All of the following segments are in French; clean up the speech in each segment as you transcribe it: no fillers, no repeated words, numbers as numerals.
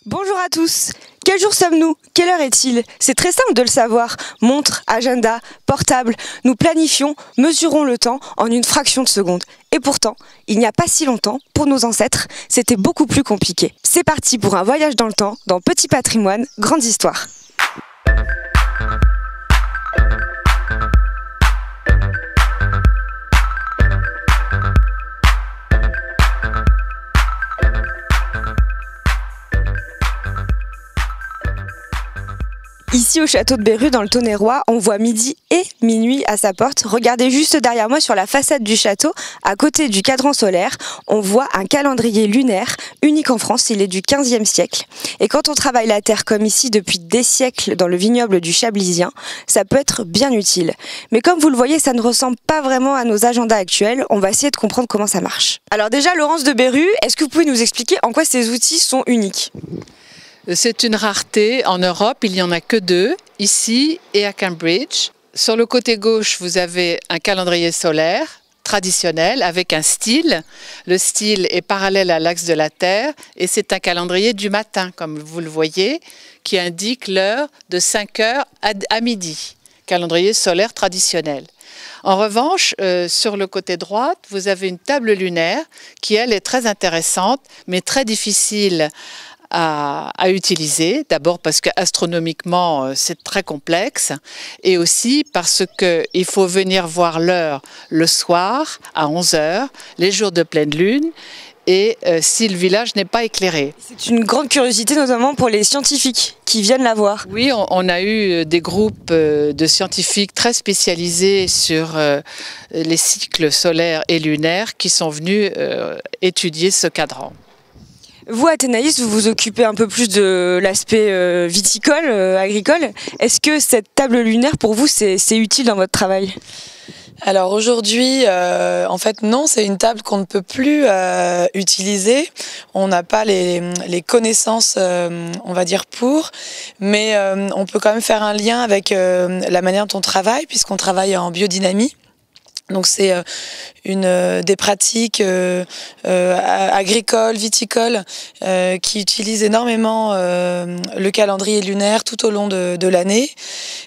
Bonjour à tous. Quel jour sommes-nous? Quelle heure est-il? C'est très simple de le savoir. Montre, agenda, portable, nous planifions, mesurons le temps en une fraction de seconde. Et pourtant, il n'y a pas si longtemps, pour nos ancêtres, c'était beaucoup plus compliqué. C'est parti pour un voyage dans le temps, dans Petit Patrimoine, Grande Histoire. Ici au château de Berru dans le Tonnerrois, on voit midi et minuit à sa porte. Regardez juste derrière moi sur la façade du château, à côté du cadran solaire, on voit un calendrier lunaire unique en France, il est du 15e siècle. Et quand on travaille la terre comme ici depuis des siècles dans le vignoble du Chablisien, ça peut être bien utile. Mais comme vous le voyez, ça ne ressemble pas vraiment à nos agendas actuels, on va essayer de comprendre comment ça marche. Alors déjà, Laurence de Berru, est-ce que vous pouvez nous expliquer en quoi ces outils sont uniques ? C'est une rareté. En Europe, il n'y en a que deux, ici et à Cambridge. Sur le côté gauche, vous avez un calendrier solaire traditionnel avec un style. Le style est parallèle à l'axe de la Terre et c'est un calendrier du matin, comme vous le voyez, qui indique l'heure de 5 heures à midi. Calendrier solaire traditionnel. En revanche, sur le côté droit, vous avez une table lunaire qui, elle, est très intéressante, mais très difficile à utiliser, d'abord parce qu'astronomiquement c'est très complexe et aussi parce qu'il faut venir voir l'heure le soir à 11 h, les jours de pleine lune et si le village n'est pas éclairé. C'est une grande curiosité notamment pour les scientifiques qui viennent la voir. Oui, on a eu des groupes de scientifiques très spécialisés sur les cycles solaires et lunaires qui sont venus étudier ce cadran. Vous, Athénaïs, vous vous occupez un peu plus de l'aspect viticole, agricole. Est-ce que cette table lunaire, pour vous, c'est utile dans votre travail ? Alors aujourd'hui, en fait non, c'est une table qu'on ne peut plus utiliser. On n'a pas les connaissances, on va dire pour, mais on peut quand même faire un lien avec la manière dont on travaille, puisqu'on travaille en biodynamie. Donc c'est des pratiques agricoles, viticoles, qui utilisent énormément le calendrier lunaire tout au long de l'année.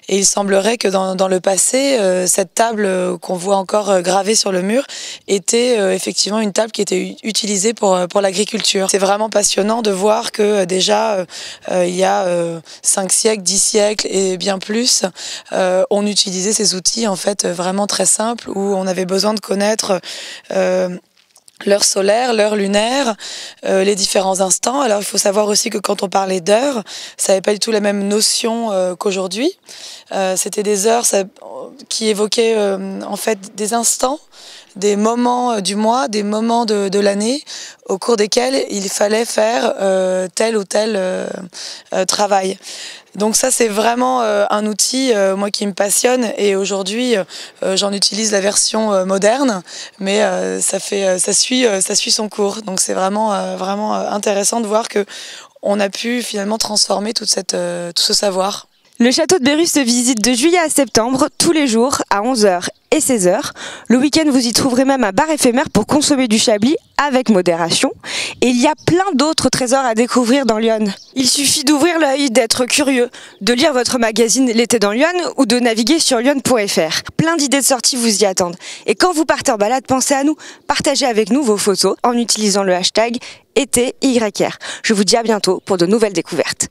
Et il semblerait que dans le passé, cette table qu'on voit encore gravée sur le mur était effectivement une table qui était utilisée pour l'agriculture. C'est vraiment passionnant de voir que déjà il y a 5 siècles, 10 siècles et bien plus, on utilisait ces outils en fait vraiment très simples où on avait besoin de connaître l'heure solaire, l'heure lunaire, les différents instants. Alors il faut savoir aussi que quand on parlait d'heures, ça n'avait pas du tout la même notion qu'aujourd'hui. C'était des heures qui évoquaient en fait des instants, des moments du mois, des moments de l'année au cours desquels il fallait faire tel ou tel travail. Donc ça c'est vraiment un outil moi qui me passionne et aujourd'hui j'en utilise la version moderne, mais ça suit son cours. Donc c'est vraiment intéressant de voir que on a pu finalement transformer tout ce savoir. Le château de Berru se visite de juillet à septembre, tous les jours, à 11 h et 16 h. Le week-end, vous y trouverez même un bar éphémère pour consommer du chablis avec modération. Et il y a plein d'autres trésors à découvrir dans Lyon. Il suffit d'ouvrir l'œil, d'être curieux, de lire votre magazine L'été dans Lyon ou de naviguer sur lyon.fr. Plein d'idées de sorties vous y attendent. Et quand vous partez en balade, pensez à nous. Partagez avec nous vos photos en utilisant le hashtag #EtéYR. Je vous dis à bientôt pour de nouvelles découvertes.